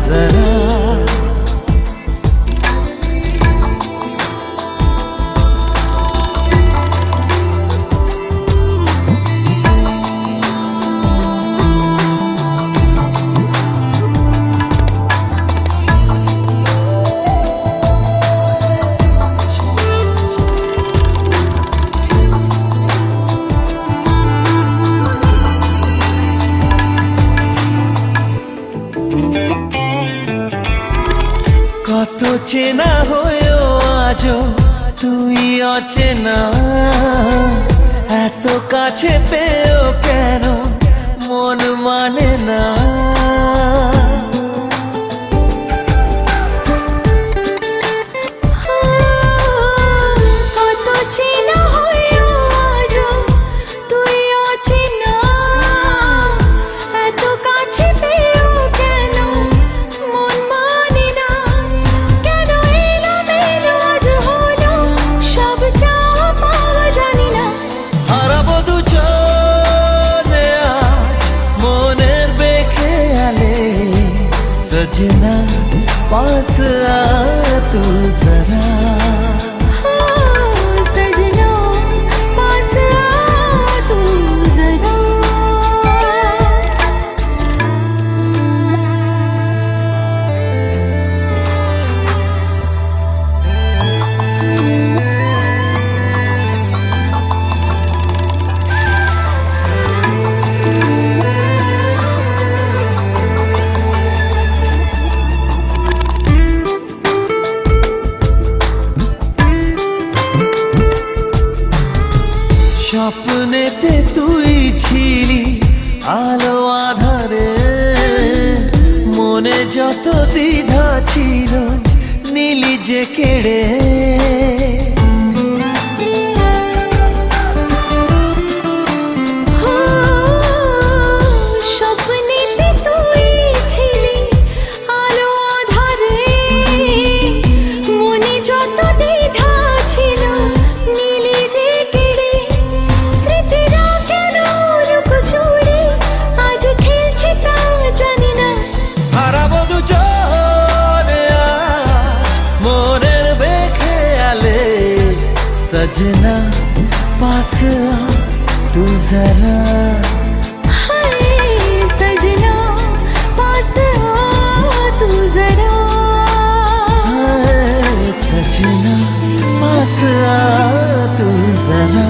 जरा। কত চেনা হয়েও আজও তুই অচেনা, এত কাছে পেয়েও কেন মন মানে না। কত চেনা হয়েও আজও তুই অচেনা, এত কাছে পেয়েও কেন মন মানে না। কেন এলোমেলো আজ হলো সব চাওয়া পাওয়া জানি না। হারাবো দুজনে আজ মনের বেখেয়ালে, সजना पास आ तू जरा। सजना पास आ तू जरा। স্বপ্নেতে তুই ছিলি আলো আধারে, মনে যত দ্বিধা ছিল নিলি যে কেড়ে। স্বপ্নেতে তুই ছিলি আলো আধারে, মনে যত দ্বিধা ছিল নিলি যে কেড়ে। স্মৃতিরা কেন লুকোচুরি আজ খেলছে তা জানি না। হারাবো দুজনে আজ মনের বেখেয়ালে, সजना पास आ तू जरा। हाय सजना पास आ तू जरा। सजना पास आ तू जरा।